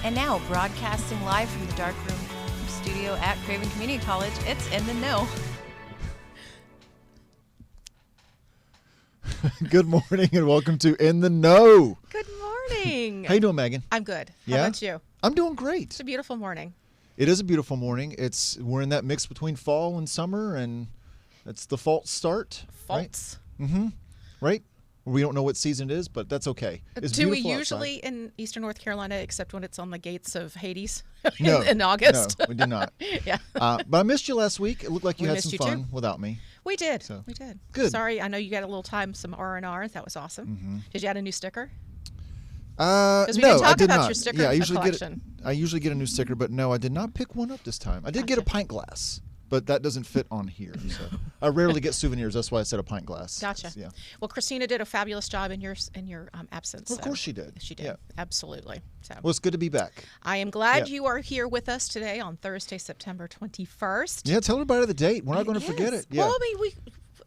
And now, broadcasting live from the dark room studio at Craven Community College, it's In the Know. Good morning and welcome to In the Know. Good morning. How you doing, Megan? I'm good. Yeah? How about you? I'm doing great. It's a beautiful morning. It is a beautiful morning. We're in that mix between fall and summer, and it's the fall start. False. Right? Mm-hmm. Right? We don't know what season it is, but that's okay. It's Do we beautiful usually outside. in eastern North Carolina, except when it's on the gates of Hades No, in August? No, we did not. Yeah. But I missed you last week. It looked like you We had missed some you fun too. without me. We did. So, We did. good. Sorry, I know you got a little time, some R&R. That was awesome. Mm-hmm. Did you add a new sticker? No, we didn't talk I did about not. your sticker yeah, collection. I usually get a new sticker, but no, I did not pick one up this time. I did get a pint glass, but that doesn't fit on here. So I rarely get souvenirs. That's why I said a pint glass. Gotcha. Yeah. Well, Christina did a fabulous job in your absence. Of course she did. She did. Yeah. Absolutely. So Well, it's good to be back. I am glad Yeah. you are here with us today on Thursday, September 21st. Yeah, tell everybody the date. We're not going to forget it. Yeah. Well, I mean,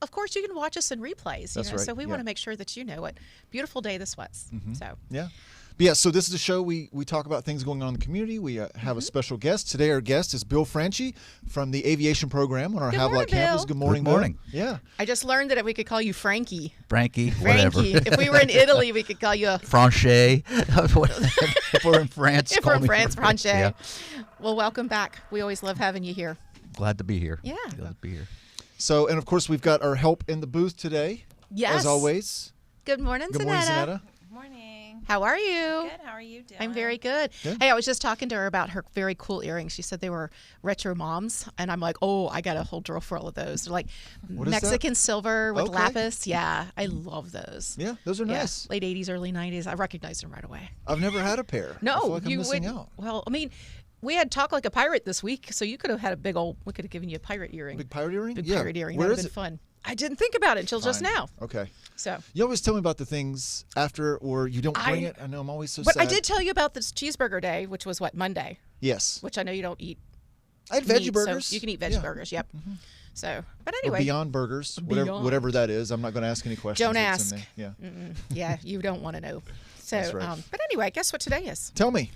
of course, you can watch us in replays. That's right. So we Yeah. want to make sure that you know what beautiful day this was. Mm-hmm. So Yeah. But yeah, so this is a show we talk about things going on in the community. We have a special guest. Today our guest is Bill Franchi from the Aviation Program on our Good Havelock morning, campus. Bill. Good morning, Good morning. Bill. Yeah. I just learned that we could call you Frankie. Frankie, whatever. Frankie. If we were in Italy, we could call you Franchi. If we're in France, if call we're in me France, Franchi. Yeah. Well, welcome back. We always love having you here. Glad to be here. Yeah. Glad to be here. So, and of course, we've got our help in the booth today. Yes. As always. Good morning, Good morning, Zanetta. Good morning. How are you? Good. How are you doing? I'm very good. Good. Hey, I was just talking to her about her very cool earrings. She said they were retro moms, and I'm like, oh, I got a whole drawer full of those. They're like What is Mexican silver with Okay. lapis. Yeah, I love those. Yeah, those are Yeah, nice. late 80s, early 90s. I recognized them right away. I've never had a pair. I No, feel like I'm you missing would. out. Well, I mean, we had Talk Like a Pirate this week, so you could have had a big old. We could have given you a pirate earring. Big pirate earring? Big Yeah. pirate earring. Where That would is have been it? fun. I didn't think about it until just Fine. now. Okay. So. You always tell me about the things after, or you don't bring it. I know I'm always so But sad. I did tell you about this cheeseburger day, which was what, Monday, Yes. which I know you don't eat. I had veggie meat, burgers. So you can eat veggie Yeah. burgers. Yep. So, but Or anyway, Beyond Burgers, Beyond. whatever that is. I'm not going to ask any questions. Don't It's in ask. there. Yeah. yeah, you don't want to know. So, That's right. but anyway, guess what today is? Tell me.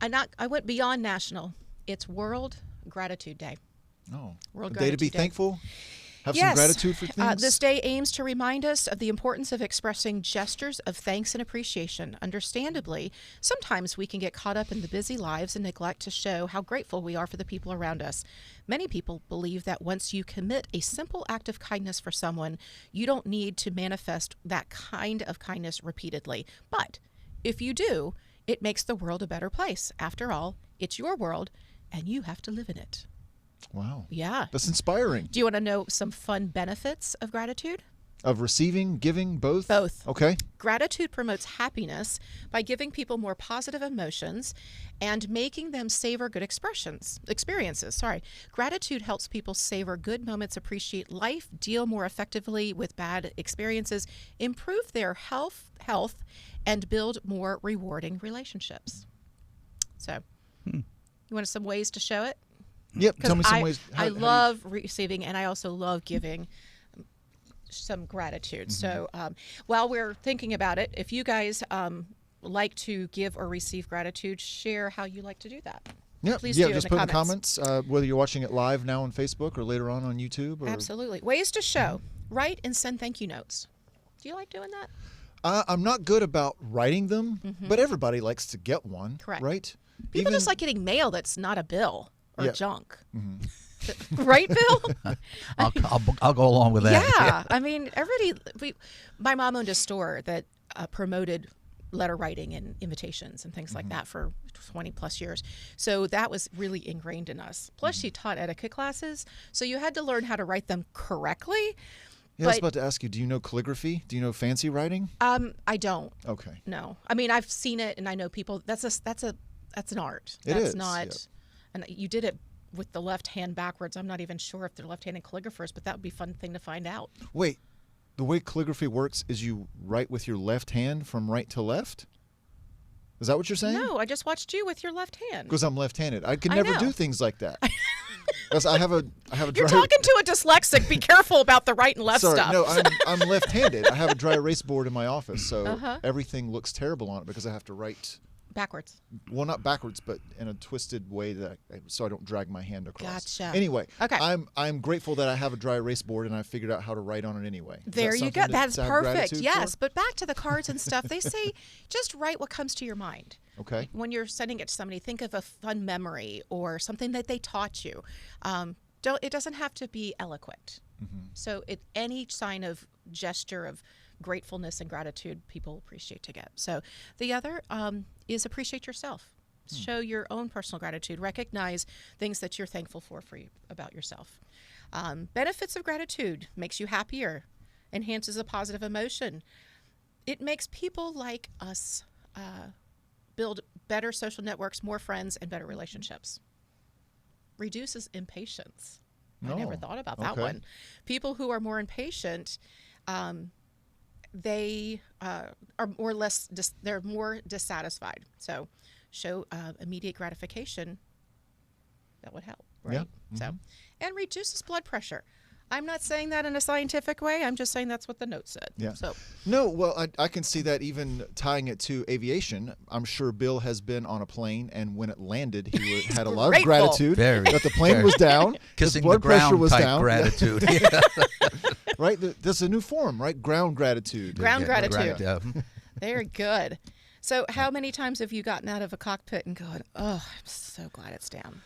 I went beyond national. It's World Gratitude Day. Oh, World a day to be Gratitude Day. thankful. Have Yes. some gratitude for things. This day aims to remind us of the importance of expressing gestures of thanks and appreciation. Understandably, sometimes we can get caught up in the busy lives and neglect to show how grateful we are for the people around us. Many people believe that once you commit a simple act of kindness for someone, you don't need to manifest that kind of kindness repeatedly. But if you do, it makes the world a better place. After all, it's your world, and you have to live in it. Wow. Yeah. That's inspiring. Do you want to know some fun benefits of gratitude? Of receiving, giving, both? Both. Okay. Gratitude promotes happiness by giving people more positive emotions and making them savor good experiences. Gratitude helps people savor good moments, appreciate life, deal more effectively with bad experiences, improve their health, and build more rewarding relationships. So, you want some ways to show it? Yep. Tell me some ways. I love receiving, and I also love giving some gratitude. So while we're thinking about it, if you guys like to give or receive gratitude, share how you like to do that. Yeah, Please yeah. do Just in put the in the comments whether you're watching it live now on Facebook or later on YouTube. Or, Absolutely. Ways to show. Write and send thank you notes. Do you like doing that? I'm not good about writing them, but everybody likes to get one. Correct. Right? People just like getting mail that's not a bill or Yeah. junk. Right, Bill? I'll go along with that. Yeah. I mean, my mom owned a store that promoted letter writing and invitations and things like that for 20 plus years. So that was really ingrained in us. Plus she taught etiquette classes. So you had to learn how to write them correctly. Yeah, I was But- about to ask you, do you know calligraphy? Do you know fancy writing? I don't. Okay. No. I mean, I've seen it and I know people. That's an art. It That's is, not. yep. And you did it with the left hand backwards. I'm not even sure if they're left-handed calligraphers, but that would be a fun thing to find out. Wait, the way calligraphy works is you write with your left hand from right to left? Is that what you're saying? No, I just watched you with your left hand. Because I'm left-handed. I could I never know. do things like that. 'Cause I have a You're dry. talking to a dyslexic. Be careful about the right and left Sorry, stuff. no, I'm left-handed. I have a dry erase board in my office, so Uh-huh. everything looks terrible on it because I have to write Backwards. Well, not backwards, but in a twisted way so I don't drag my hand across. Gotcha. Anyway, Okay. I'm grateful that I have a dry erase board and I figured out how to write on it anyway. There you go. That's to have perfect. gratitude Yes, for? but back to the cards and stuff. They say just write what comes to your mind. Okay. When you're sending it to somebody, think of a fun memory or something that they taught you. It doesn't have to be eloquent. Mm-hmm. So any sign of gesture of gratefulness and gratitude, people appreciate to get. So the other is appreciate yourself. Show your own personal gratitude. Recognize things that you're thankful for you, about yourself. Benefits of gratitude: makes you happier, enhances a positive emotion. It makes people like us build better social networks, more friends, and better relationships. Reduces impatience. I never thought about that one. People who are more impatient, they are they're more dissatisfied. So show immediate gratification. That would help, right? Yeah. Mm-hmm. So, and reduces blood pressure. I'm not saying that in a scientific way. I'm just saying that's what the note said. Yeah. So No, well, I can see that even tying it to aviation. I'm sure Bill has been on a plane, and when it landed, he had a lot of Grateful. gratitude that the plane was down, his Kissing blood the ground pressure was type down. gratitude. Right? There's a new form, right? Ground gratitude. Ground gratitude. Yeah. Very good. So how many times have you gotten out of a cockpit and gone, oh, I'm so glad it's down?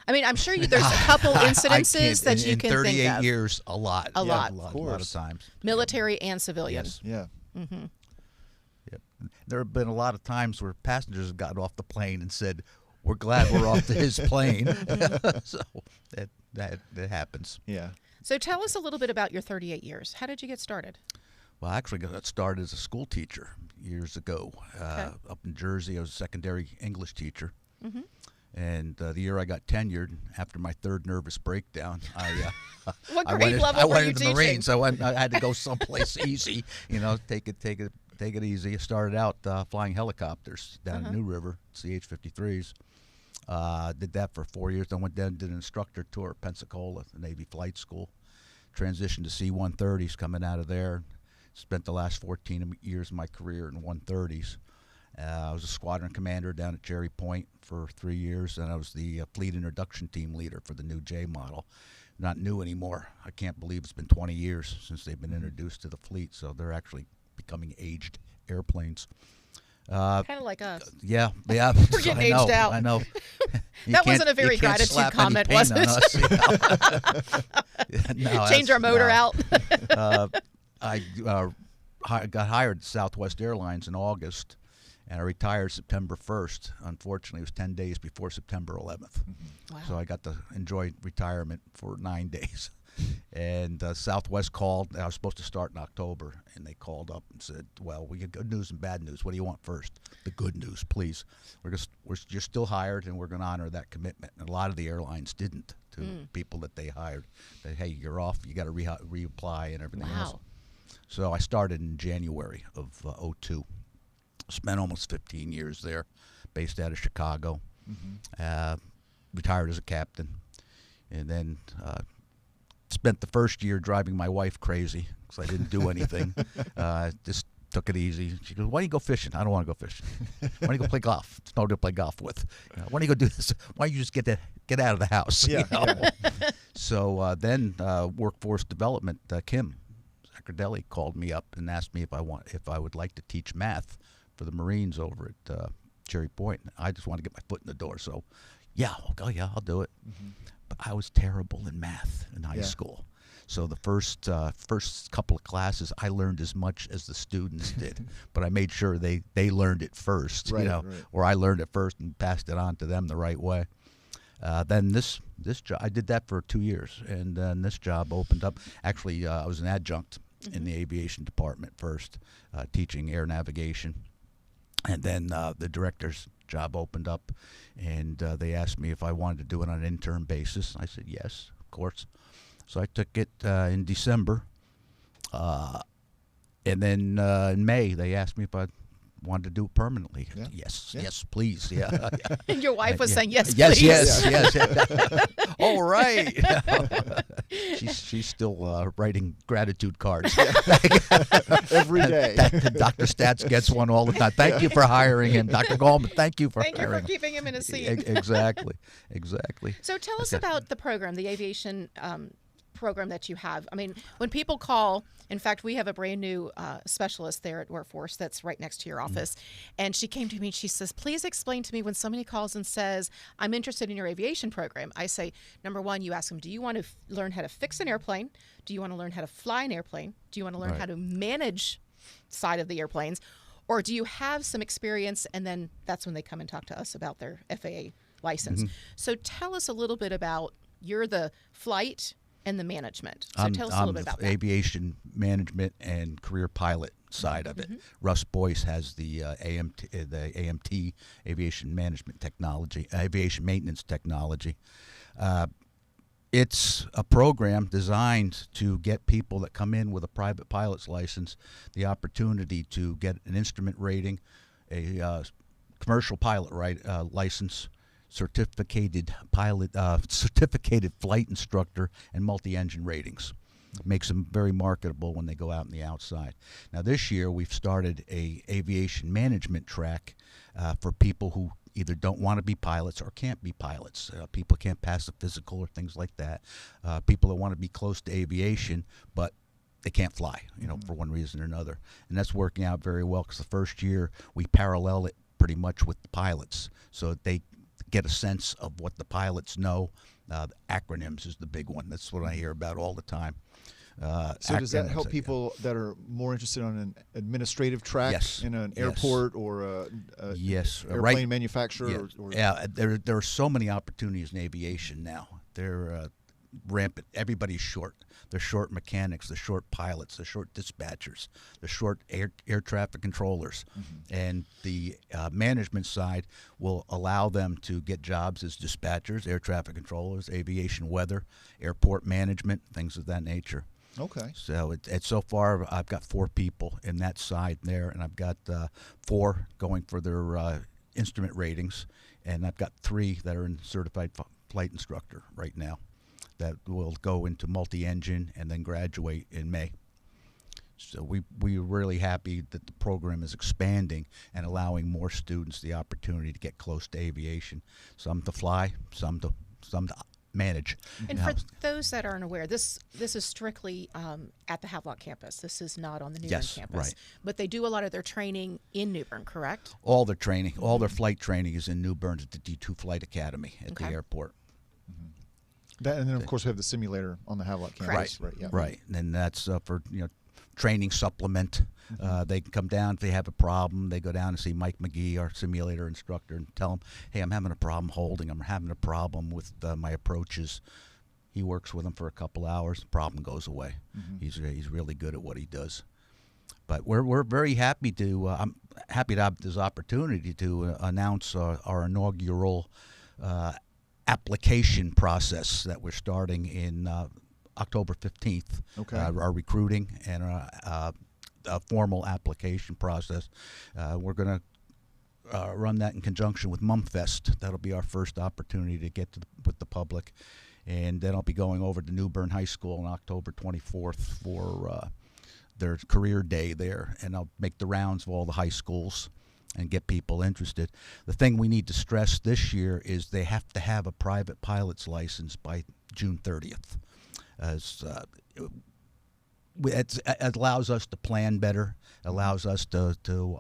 I mean, I'm sure there's a couple incidences that you in can 38 think of. years, a lot. A lot. A lot Of of times. Military and civilian. Yes. Yeah. Mm-hmm. Yep. There have been a lot of times where passengers have gotten off the plane and said, "We're glad we're off to his plane." So that happens. Yeah. So tell us a little bit about your 38 years. How did you get started? Well, I actually got started as a school teacher years ago up in Jersey. I was a secondary English teacher. Mm-hmm. And the year I got tenured, after my third nervous breakdown, What I grade went, level I were went you into teaching? the Marines. I had to go someplace easy, take it easy. I started out flying helicopters down in New River, CH-53s. Did that for 4 years. Then went down and did an instructor tour at Pensacola, the Navy Flight School. Transitioned to C-130s coming out of there. Spent the last 14 years of my career in 130s. I was a squadron commander down at Cherry Point for 3 years, and I was the fleet introduction team leader for the new J model. Not new anymore. I can't believe it's been 20 years since they've been introduced to the fleet, so they're actually becoming aged airplanes. Kind of like us. Yeah. We're getting aged out. I know. That wasn't a very gratitude comment, was it? No, Change our motor out. I got hired at Southwest Airlines in August, and I retired September 1st. Unfortunately, it was 10 days before September 11th. Wow. So I got to enjoy retirement for 9 days. And Southwest called. I was supposed to start in October, and they called up and said, "Well, we get good news and bad news. What do you want first?" "The good news, please. You're still hired, and we're going to honor that commitment." And a lot of the airlines didn't to people that they hired. That, hey, you're off. You got to reapply and everything else. So I started in January of '02. Spent almost 15 years there, based out of Chicago. Retired as a captain, and then spent the first year driving my wife crazy because I didn't do anything. Just took it easy. She goes, "Why don't you go fishing?" "I don't want to go fishing." "Why don't you go play golf?" "It's nobody to play golf with." "Why don't you go do this?" "Why don't you just get out of the house?" Yeah. So then workforce development, Kim Zaccardelli called me up and asked me if I would like to teach math for the Marines over at Cherry Point. I just want to get my foot in the door. So, yeah, I'll do it. But I was terrible in math in high school. So the first couple of classes, I learned as much as the students did, but I made sure they learned it first, or I learned it first and passed it on to them the right way. Then this job, I did that for 2 years, and then this job opened up. Actually, I was an adjunct in the aviation department first, teaching air navigation, and then the director's job opened up, and they asked me if I wanted to do it on an intern basis. I said yes, of course. So I took it in December, and then in May they asked me if I'd wanted to do it permanently. Yeah. Yes, Yeah. yes, please. Yeah. And your wife was Yeah. saying yes, Yes, please. yes. All right. She's still writing gratitude cards. Every day. Dr. Stats gets one all the time. Thank you for hiring him. Dr. Goldman, thank you for Thank you hiring for keeping him in his seat. Exactly. So tell us Okay. about the program, the aviation program that you have. I mean, when people call, in fact, we have a brand new specialist there at Workforce that's right next to your office. And she came to me and she says, please explain to me when somebody calls and says, I'm interested in your aviation program. I say, number one, you ask them, do you want to learn how to fix an airplane? Do you want to learn how to fly an airplane? Do you want to learn how to manage side of the airplanes? Or do you have some experience? And then that's when they come and talk to us about their FAA license. So tell us a little bit about, you're the flight and the management. So tell us a little bit about that. Aviation management and career pilot side of it. Russ Boyce has the AMT, aviation management technology, aviation maintenance technology. It's a program designed to get people that come in with a private pilot's license the opportunity to get an instrument rating, a commercial pilot license, certificated pilot, certificated flight instructor, and multi-engine ratings. Makes them very marketable when they go out in the outside. Now this year we've started a aviation management track for people who either don't want to be pilots or can't be pilots. People can't pass a physical or things like that. People that want to be close to aviation but they can't fly, for one reason or another. And that's working out very well because the first year we parallel it pretty much with the pilots, so they get a sense of what the pilots know. The acronyms is the big one. That's what I hear about all the time. So does that help people that are more interested on an administrative track in an airport or a airplane manufacturer? There are so many opportunities in aviation now. They're rampant. Everybody's short. They're short mechanics, they're short pilots, they're short dispatchers, they're short air traffic controllers. And the management side will allow them to get jobs as dispatchers, air traffic controllers, aviation weather, airport management, things of that nature. Okay. So it's so far I've got 4 people in that side there, and I've got 4 going for their instrument ratings, and I've got 3 that are in certified flight instructor right now that will go into multi-engine and then graduate in May. So we're really happy that the program is expanding and allowing more students the opportunity to get close to aviation. Some to fly, some to manage. And for those that aren't aware, this is strictly at the Havelock campus. This is not on the New Bern campus. Right. But they do a lot of their training in New Bern, correct? All their training, all their flight training is in New Bern at the D2 Flight Academy at the airport. And then, of course, we have the simulator on the Havelock campus. Right. And that's for training supplement. They can come down if they have a problem. They go down and see Mike McGee, our simulator instructor, and tell him, hey, I'm having a problem holding. I'm having a problem with my approaches. He works with them for a couple hours. The problem goes away. He's really good at what he does. But we're very happy to I'm happy to have this opportunity to announce our inaugural application process that we're starting in October 15th. Okay. Our recruiting and a formal application process. We're going to run that in conjunction with MumFest. That'll be our first opportunity to get with the public. And then I'll be going over to New Bern High School on October 24th for their career day there. And I'll make the rounds of all the high schools and get people interested. The thing we need to stress this year is they have to have a private pilot's license by June 30th. It allows us to plan better, allows us to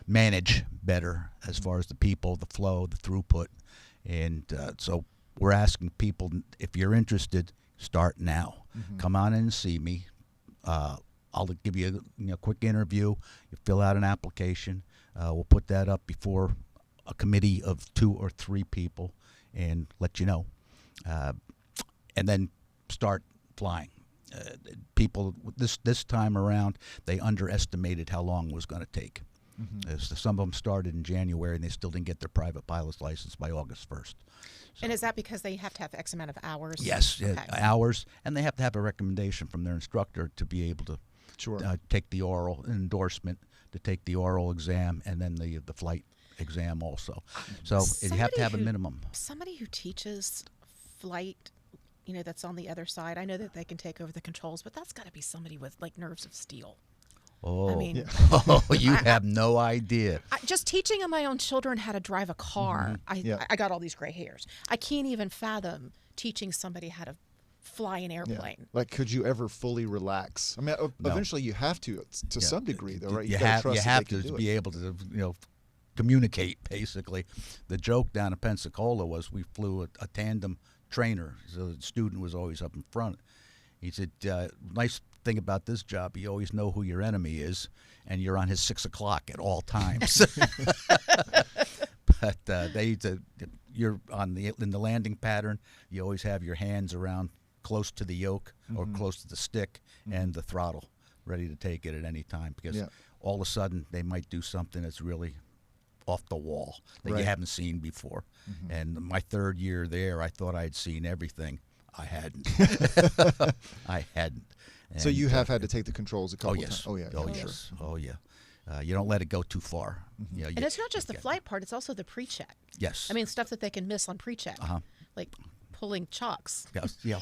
manage better as far as the people, the flow, the throughput. And so we're asking people, if you're interested, start now. Come on in and see me. I'll give you a quick interview. You fill out an application. We'll put that up before a committee of 2 or 3 people and let you know. And then start flying. People this time around, they underestimated how long it was going to take. Some of them started in January and they still didn't get their private pilot's license by August 1st. And is that because they have to have X amount of hours? Yes, Okay. hours, and they have to have a recommendation from their instructor to be able to Sure. take the oral endorsement to take the oral exam, and then the flight exam also. So you have to have a minimum. Somebody who teaches flight, that's on the other side. I know that they can take over the controls, but that's got to be somebody with like nerves of steel. Oh, I mean, oh, you have no idea. Just teaching my own children how to drive a car, I got all these gray hairs. I can't even fathom teaching somebody how to fly an airplane. Yeah. Like, could you ever fully relax? I mean, No. eventually you have to some degree, though, right? You gotta trust that have they can to do be it. able to, communicate. Basically, the joke down in Pensacola was we flew a tandem trainer, so the student was always up in front. He said, "Nice thing about this job, you always know who your enemy is, and you're on his 6 o'clock at all times." But you're in the landing pattern. You always have your hands around close to the yoke or close to the stick and the throttle, ready to take it at any time, because all of a sudden they might do something that's really off the wall that you haven't seen before. And my third year there, I thought I had seen everything. I hadn't. I hadn't. So you have had to take the controls a couple yes. times. Oh, yeah. Oh, for yes. Sure. Oh, yeah. You don't let it go too far. And it's not just the flight part; it's also the pre-check. Yes. I mean, stuff that they can miss on pre-check, like pulling chocks. Yeah.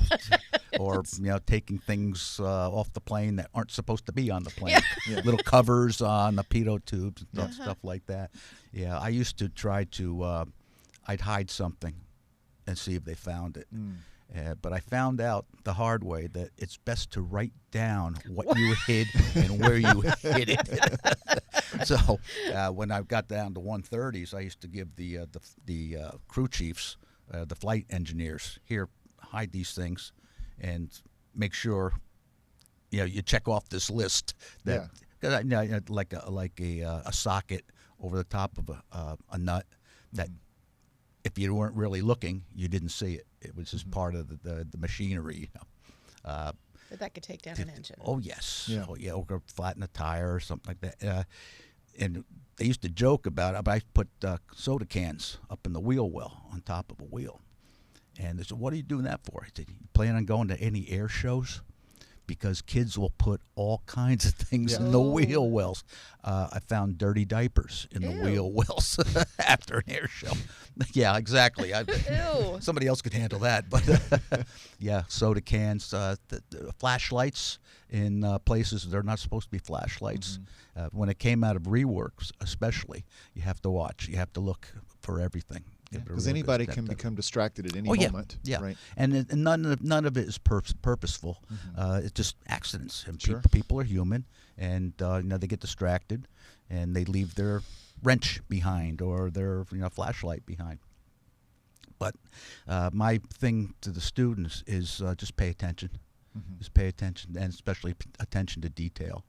Or taking things off the plane that aren't supposed to be on the plane. Little covers on the pitot tubes and stuff like that. Yeah, I used to try to. I'd hide something and see if they found it. But I found out the hard way that it's best to write down what you hid and where you hid it. So when I got down to 130s, I used to give the crew chiefs, the flight engineers, here, hide these things, and make sure you check off this list that like a socket over the top of a nut that. If you weren't really looking, you didn't see it. It was just part of the machinery. But that could take down an engine. Oh, yes. Yeah. Oh, yeah, or flatten a tire or something like that. And they used to joke about it, but I put soda cans up in the wheel well on top of a wheel. And they said, "What are you doing that for?" I said, "You plan on going to any air shows?" Because kids will put all kinds of things in the wheel wells. I found dirty diapers in the wheel wells after an air show. Yeah, exactly. Somebody else could handle that. But, yeah, soda cans, the flashlights in places they're not supposed to be flashlights. When it came out of reworks, especially, you have to watch. You have to look for everything. Because anybody can become distracted at any moment. Yeah, right? And none of it is purposeful. It's just accidents. And people are human, and they get distracted, and they leave their wrench behind or their flashlight behind. But my thing to the students is just pay attention. Just pay attention, and especially attention to detail.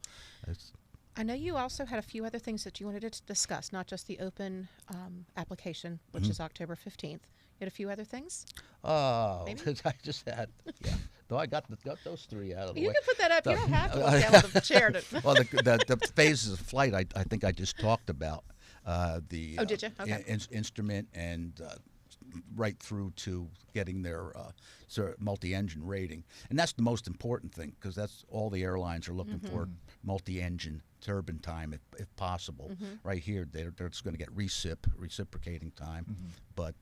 I know you also had a few other things that you wanted to discuss, not just the open application, which is October 15th. You had a few other things? Oh, Maybe? I just had, No, I got those three out of the way. You can put that up. You don't have to look down with the chair. Well, the phases of flight, I think I just talked about. The did you? Okay. Instrument and right through to getting their multi-engine rating. And that's the most important thing, because that's all the airlines are looking for, multi-engine turbine time if possible. Right here, they're just going to get reciprocating time. But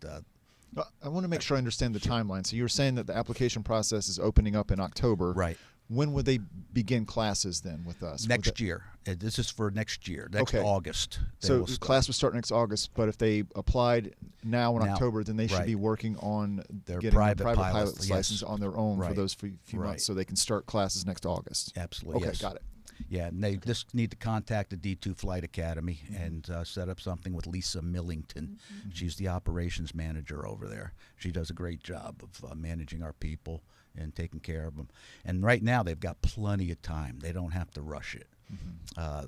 I want to make sure I understand the timeline. So you were saying that the application process is opening up in October. Right. When would they begin classes then with us? Next year. This is for next year, next August. So class would start next August, but if they applied now in October, then they should be working on their getting private a private pilot's yes. license on their own for Right. those few months, so they can start classes next August. Absolutely. Okay, yes. got it. Yeah, and they just need to contact the D2 Flight Academy and set up something with Lisa Millington. She's the operations manager over there. She does a great job of managing our people and taking care of them. And right now they've got plenty of time. They don't have to rush it.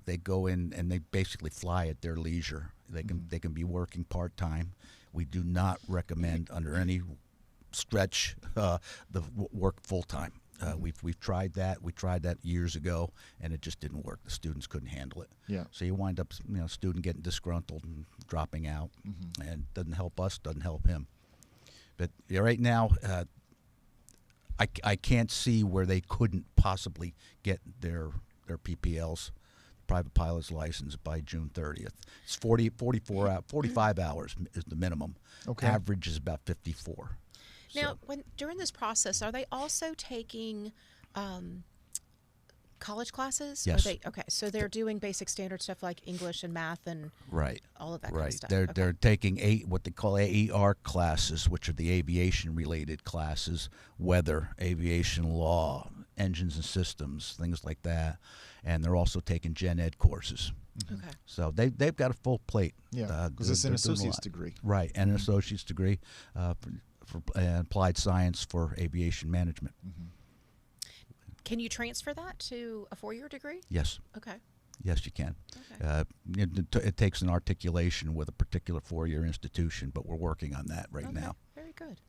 They go in and they basically fly at their leisure. They can be working part-time. We do not recommend under any stretch the work full-time. We've tried that. We tried that years ago, and it just didn't work. The students couldn't handle it. Yeah. So you wind up, student getting disgruntled and dropping out, and doesn't help us, doesn't help him. But right now, I can't see where they couldn't possibly get their their PPLs, private pilot's license, by June 30th. It's 45 hours is the minimum. Okay. Average is about 54. Now, during this process, are they also taking college classes? Yes. Okay, so they're doing basic standard stuff like English and math and Right. all of that kind of stuff. They're taking what they call AER classes, which are the aviation related classes, weather, aviation law, engines and systems, things like that. And they're also taking gen ed courses. Okay. So they've got a full plate. Yeah, because it's an they're doing a associate's lot. degree. Right, and an associate's degree for applied science for aviation management. Can you transfer that to a 4-year degree? Yes. Okay. Yes, you can. Okay. It takes an articulation with a particular 4-year institution, but we're working on that right now. Very good.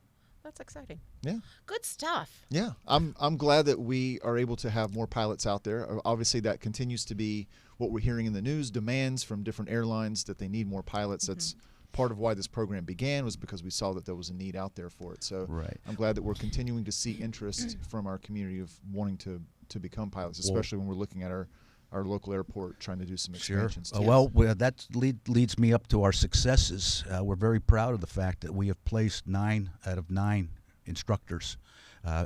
That's exciting. Yeah. Good stuff. Yeah, I'm glad that we are able to have more pilots out there. Obviously, that continues to be what we're hearing in the news, demands from different airlines that they need more pilots. That's part of why this program began, was because we saw that there was a need out there for it. So Right. I'm glad that we're continuing to see interest from our community of wanting to become pilots, especially when we're looking at our local airport trying to do some expansions. too. Well, that leads me up to our successes. We're very proud of the fact that we have placed 9 out of 9 instructors,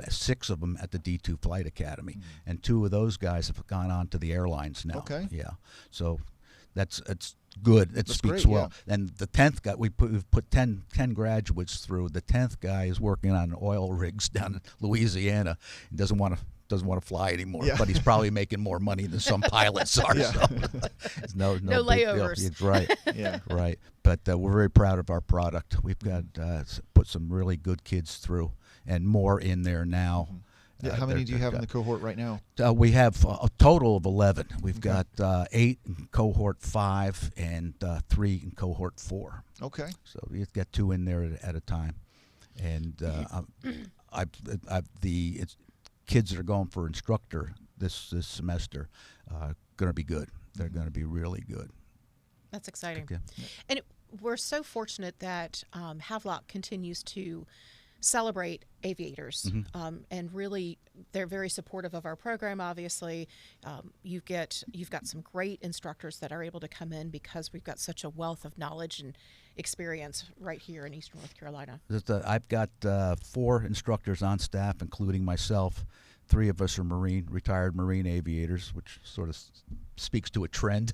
6 of them at the D2 Flight Academy, and 2 of those guys have gone on to the airlines now. Okay. Yeah. So it's good. It That's speaks great, well. And the 10th guy, we've put 10 graduates through. The 10th guy is working on oil rigs down in Louisiana. He doesn't want to fly anymore, Yeah. but he's probably making more money than some pilots are. Yeah. So it's no No big deal. layovers. It's right. Yeah. Right. But we're very proud of our product. We've got put some really good kids through, and more in there now. Yeah, how many do you have in the cohort right now? We have a total of 11. We've got 8 in cohort 5 and 3 in cohort 4. Okay. So you've got 2 in there at a time. And kids that are going for instructor this semester going to be good. They're going to be really good. That's exciting. Yeah. And we're so fortunate that Havelock continues to celebrate aviators, and really they're very supportive of our program. Obviously, you've got some great instructors that are able to come in because we've got such a wealth of knowledge and experience right here in Eastern North Carolina. I've got 4 instructors on staff, including myself. 3 of us are retired Marine aviators, which sort of speaks to a trend.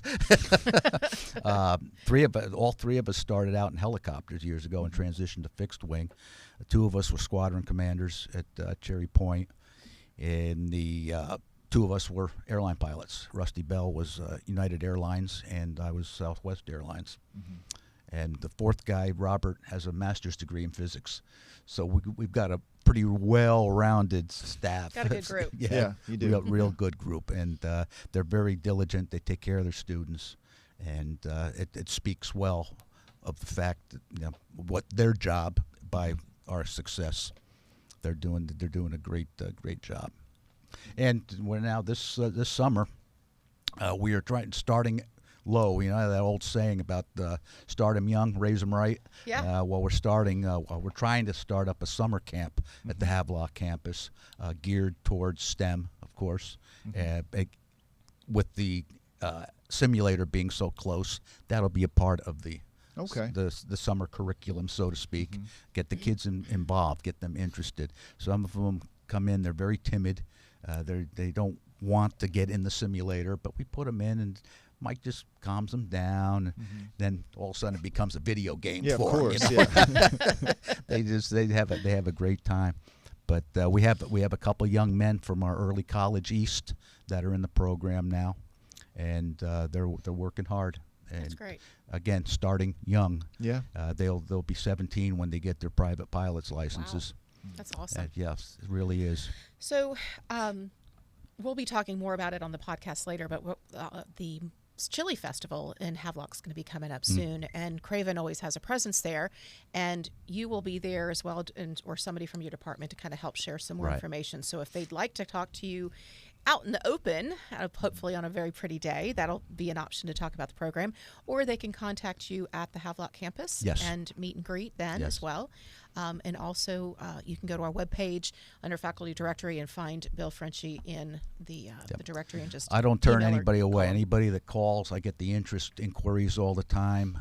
All 3 of us started out in helicopters years ago and transitioned to fixed wing. 2 of us were squadron commanders at Cherry Point, and the 2 of us were airline pilots. Rusty Bell was United Airlines, and I was Southwest Airlines. And the 4th guy, Robert, has a master's degree in physics. So we've got a pretty well-rounded staff. Got a good group. Yeah, you do. Real good group. And they're very diligent. They take care of their students. And it speaks well of the fact that, what their job by our success. They're doing a great job. And we're now this summer, we are starting low. That old saying about start them young, raise them right. Yeah. We're trying to start up a summer camp at the Havelock campus, geared towards STEM, of course. With the simulator being so close, that'll be a part of the summer curriculum, so to speak. Get the kids involved, get them interested. Some of them come in, they're very timid. They don't want to get in the simulator, but we put them in, and Mike just calms them down. Then all of a sudden it becomes a video game for them. They have a great time. But we have a couple young men from our early college east that are in the program now, and they're working hard. And That's great. Again, starting young. Yeah. They'll be 17 when they get their private pilot's licenses. Wow. That's awesome. Yes, it really is. So we'll be talking more about it on the podcast later, but the Chili Festival in Havelock's going to be coming up soon, and Craven always has a presence there, and you will be there as well, or somebody from your department to kind of help share some more information. So if they'd like to talk to you out in the open, hopefully on a very pretty day. That'll be an option to talk about the program. Or they can contact you at the Havelock campus Yes. and meet and greet then Yes. as well. And also, you can go to our webpage under faculty directory and find Bill Franchi in the directory and just I don't turn email or anybody away. call. Anybody that calls, I get the interest inquiries all the time,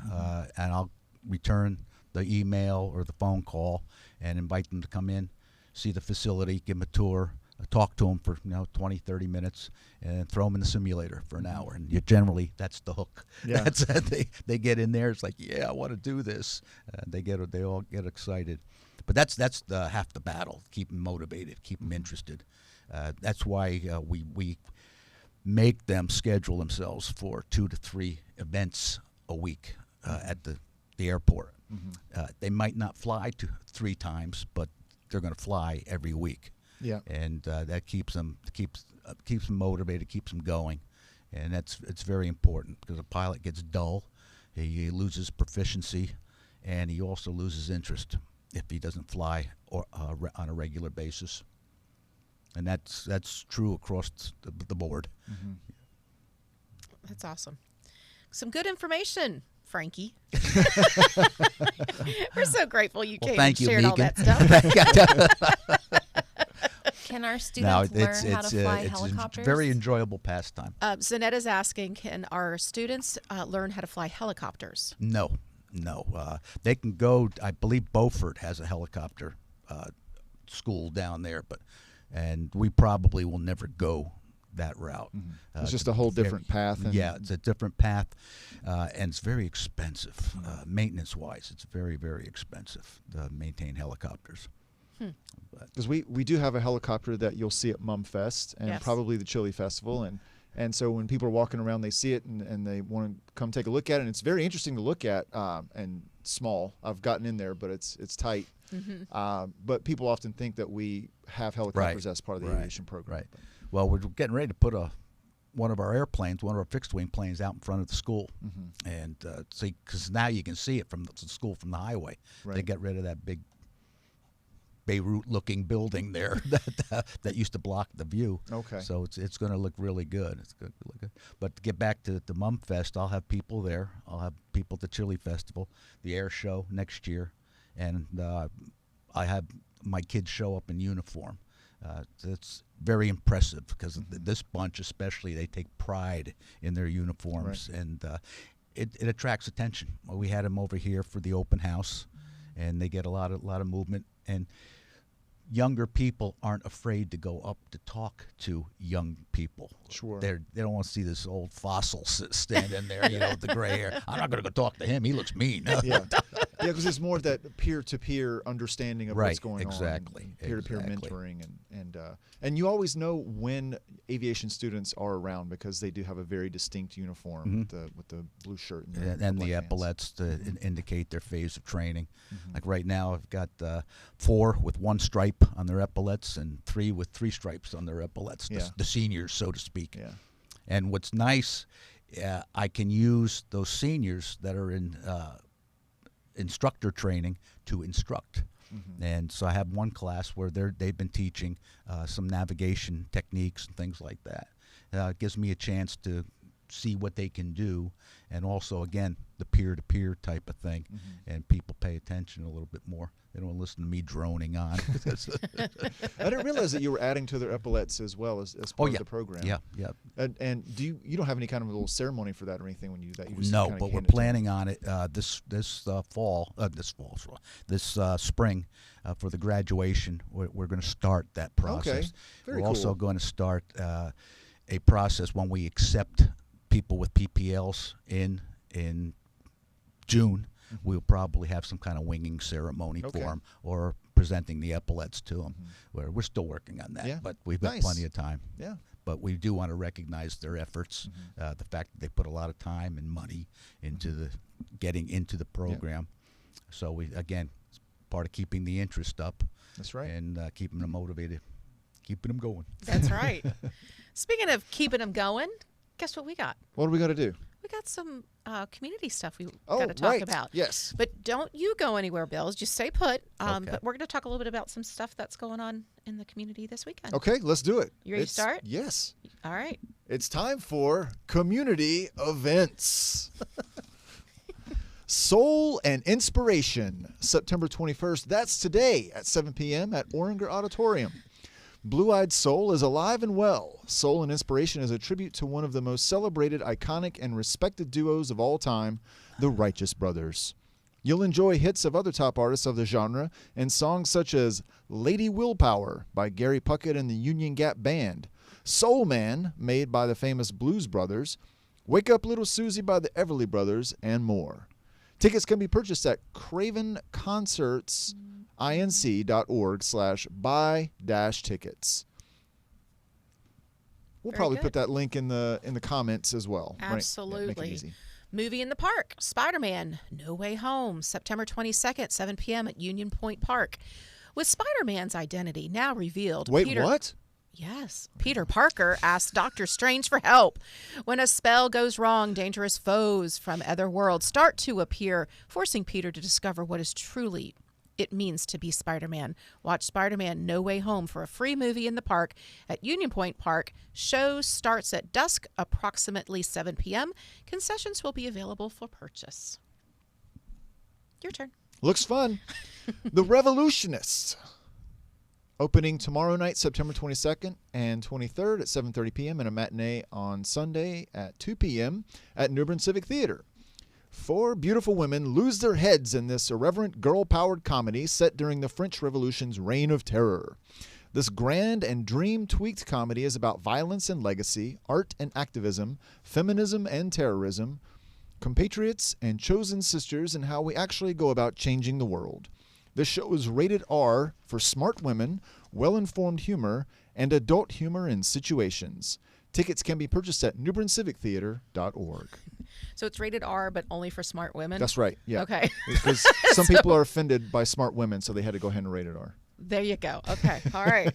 and I'll return the email or the phone call and invite them to come in, see the facility, give them a tour, talk to them for 20, 30 minutes, and throw them in the simulator for an hour. And generally, that's the hook. Yeah. That's they get in there. It's like, yeah, I want to do this. They all get excited. But that's half the battle. Keep them motivated. Keep them interested. That's why we make them schedule themselves for 2 to 3 events a week at the airport. They might not fly 3 times, but they're going to fly every week. Yeah. And that keeps them motivated, keeps them going, and it's very important because a pilot gets dull, he loses proficiency, and he also loses interest if he doesn't fly on a regular basis. And that's true across the board. That's awesome. Some good information, Frankie. We're so grateful you came and Thank you, shared all Megan. that stuff. Can our students learn how to fly it's helicopters? a very enjoyable pastime. Zanetta's asking, can our students learn how to fly helicopters? No. They can go. I believe Beaufort has a helicopter school down there, and we probably will never go that route. It's just a whole different path. And Yeah, it's a different path, and it's very expensive. Maintenance-wise, it's very, very expensive to maintain helicopters. Because we do have a helicopter that you'll see at Mumfest and Yes. probably the Chili Festival, and so when people are walking around, they see it and they want to come take a look at it. And it's very interesting to look at and small. I've gotten in there, but it's tight. But people often think that we have helicopters as part of the aviation program. Right. Well, we're getting ready to put one of our airplanes, one of our fixed-wing planes, out in front of the school, and see, because now you can see it from the school from the highway. Right. They got rid of that big Beirut-looking building there that used to block the view. Okay. So it's going to look really good. It's going to look good. But to get back to the Mumfest, I'll have people there. I'll have people at the Chili Festival, the air show next year, and I have my kids show up in uniform. It's very impressive because this bunch, especially, they take pride in their uniforms, and it attracts attention. Well, we had them over here for the open house, and they get a lot of movement. And younger people aren't afraid to go up to talk to young people. Sure. They don't want to see this old fossil standing there, with the gray hair. I'm not going to go talk to him. He looks mean. Yeah, because it's more of that peer-to-peer understanding of what's going exactly, on, peer-to-peer exactly. mentoring, and you always know when aviation students are around because they do have a very distinct uniform with the blue shirt and the black epaulets to indicate their phase of training. Like right now, I've got 4 with 1 stripe on their epaulets and 3 with 3 stripes on their epaulets. The seniors, so to speak. Yeah. And what's nice, I can use those seniors that are in instructor training to instruct. And so I have one class where they've been teaching some navigation techniques and things like that. It gives me a chance to see what they can do, and also, again, the peer-to-peer type of thing, and people pay attention a little bit more. They don't listen to me droning on. I didn't realize that you were adding to their epaulets as well as part of the program. Yeah. And do you don't have any kind of a little ceremony for that or anything when you do that? You just No, kinda but we're hand it to them? planning on it this spring for the graduation. We're going to start that process. Okay, very We're also cool. going to start a process when we accept people with PPLs in June. We'll probably have some kind of winging ceremony for them or presenting the epaulets to them. We're still working on that, but we've got plenty of time. Yeah. But we do want to recognize their efforts, the fact that they put a lot of time and money into getting into the program. So again, it's part of keeping the interest up. That's right. And keeping them motivated, keeping them going. That's right. Speaking of keeping them going, guess what we got? What do we got to do? we got some community stuff we got to talk about. Yes. But don't you go anywhere, Bills. Just stay put. Okay. But we're going to talk a little bit about some stuff that's going on in the community this weekend. Okay, let's do it. You ready to start? Yes. All right. It's time for community events. Soul and Inspiration, September 21st. That's today at 7 p.m. at Oringer Auditorium. Blue-Eyed Soul is alive and well. Soul and Inspiration is a tribute to one of the most celebrated, iconic, and respected duos of all time, the Righteous Brothers. You'll enjoy hits of other top artists of the genre and songs such as Lady Willpower by Gary Puckett and the Union Gap Band, Soul Man, made by the famous Blues Brothers, Wake Up Little Susie by the Everly Brothers, and more. Tickets can be purchased at cravenconcertsinc.org/buy-tickets. We'll probably put that link in the comments as well. Absolutely. Right? Yeah, make it easy. Movie in the Park, Spider-Man, No Way Home, September 22nd, 7 p.m. at Union Point Park. With Spider-Man's identity now revealed. Wait, what? Yes. Peter Parker asks Doctor Strange for help. When a spell goes wrong, dangerous foes from other worlds start to appear, forcing Peter to discover what is truly it means to be Spider-Man. Watch Spider-Man No Way Home for a free movie in the park at Union Point Park. Show starts at dusk, approximately 7 p.m. Concessions will be available for purchase. Your turn. Looks fun. The Revolutionists. Opening tomorrow night, September 22nd and 23rd at 7:30 p.m. and a matinee on Sunday at 2 p.m. at New Bern Civic Theater. 4 beautiful women lose their heads in this irreverent girl-powered comedy set during the French Revolution's reign of terror. This grand and dream-tweaked comedy is about violence and legacy, art and activism, feminism and terrorism, compatriots and chosen sisters, and how we actually go about changing the world. This show is rated R for smart women, well-informed humor, and adult humor in situations. Tickets can be purchased at newberncivictheater.org. So it's rated R, but only for smart women? That's right, yeah. Okay. Because some people are offended by smart women, so they had to go ahead and rate it R. There you go. Okay. All right.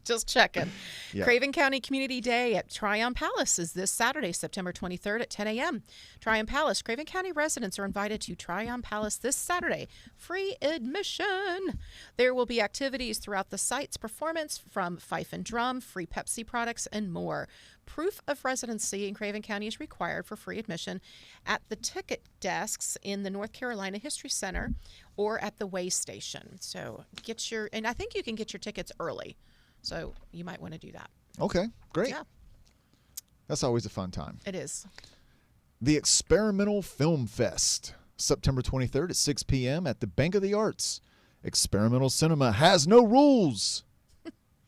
Just checking. Yeah. Craven County Community Day at Tryon Palace is this Saturday, September 23rd at 10 a.m. Tryon Palace. Craven County residents are invited to Tryon Palace this Saturday. Free admission. There will be activities throughout the site's performance from fife and drum, free Pepsi products, and more. Proof of residency in Craven County is required for free admission at the ticket desks in the North Carolina History Center or at the Way Station. So and I think you can get your tickets early. So you might want to do that. Okay, great. Yeah. That's always a fun time. It is. The Experimental Film Fest, September 23rd at 6 p.m. at the Bank of the Arts. Experimental cinema has no rules.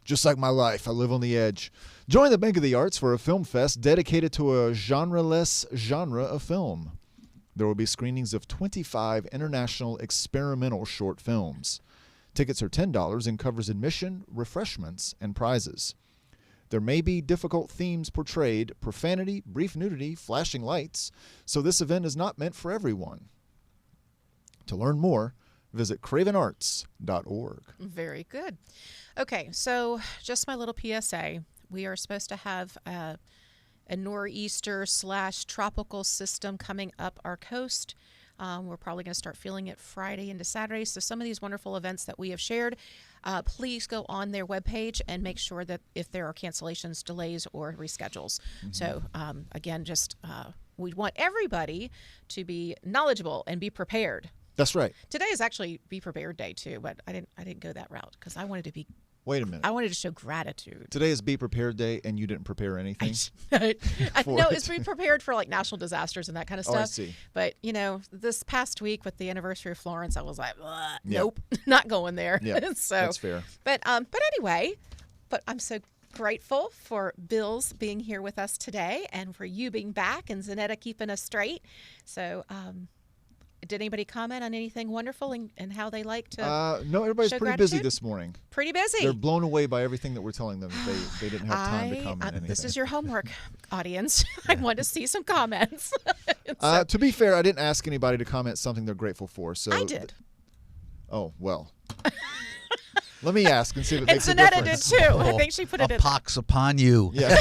Just like my life, I live on the edge. Join the Bank of the Arts for a film fest dedicated to a genre-less genre of film. There will be screenings of 25 international experimental short films. Tickets are $10 and covers admission, refreshments, and prizes. There may be difficult themes portrayed, profanity, brief nudity, flashing lights, so this event is not meant for everyone. To learn more, visit cravenarts.org. Very good. Okay, so just my little PSA. We are supposed to have a nor'easter/tropical system coming up our coast. We're probably going to start feeling it Friday into Saturday. So some of these wonderful events that we have shared, please go on their webpage and make sure that if there are cancellations, delays, or reschedules. Mm-hmm. So again, we want everybody to be knowledgeable and be prepared. That's right. Today is actually Be Prepared Day too, but I didn't go that route because I wanted to be. Wait a minute. I wanted to show gratitude. Today is Be Prepared Day, and you didn't prepare anything? No, it's Be Prepared for like natural disasters and that kind of stuff. Oh, I see. But, this past week with the anniversary of Florence, I was like, nope, not going there. Yeah, so, that's fair. But anyway, I'm so grateful for Bill's being here with us today and for you being back and Zanetta keeping us straight. So, did anybody comment on anything wonderful and how they like to No, everybody's show pretty gratitude? busy this morning. Pretty busy. They're blown away by everything that we're telling them. They didn't have time to comment anything. This is your homework, audience. I want to see some comments. To be fair, I didn't ask anybody to comment something they're grateful for. So I did. Oh, well. Let me ask and see if it makes a Zanetta difference. did too. I think she put it in. A pox upon you. Yeah.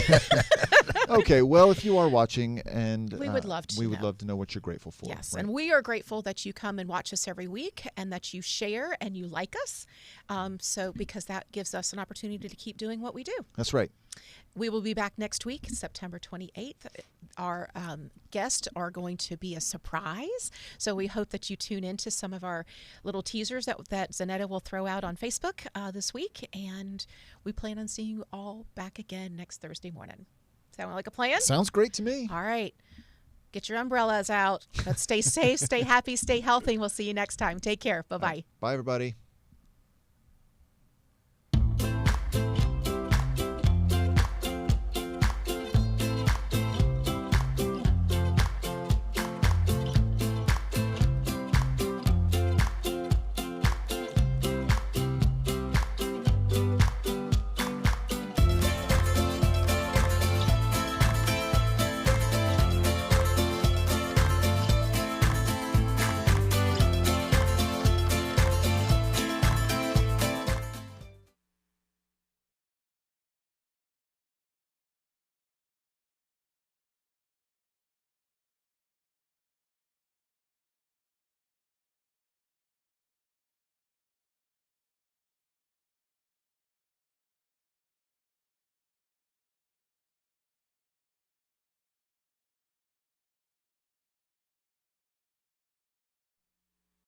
Okay, well, if you are watching, and we would love to know what you're grateful for. Yes, right? and we are grateful that you come and watch us every week, and that you share and you like us. Because that gives us an opportunity to keep doing what we do. That's right. We will be back next week, September 28th. Our guests are going to be a surprise, so we hope that you tune into some of our little teasers that Zanetta will throw out on Facebook this week, and we plan on seeing you all back again next Thursday morning. Sound like a plan? Sounds great to me. All right. Get your umbrellas out. But stay safe, stay happy, stay healthy, and we'll see you next time. Take care. Bye-bye. Bye, everybody.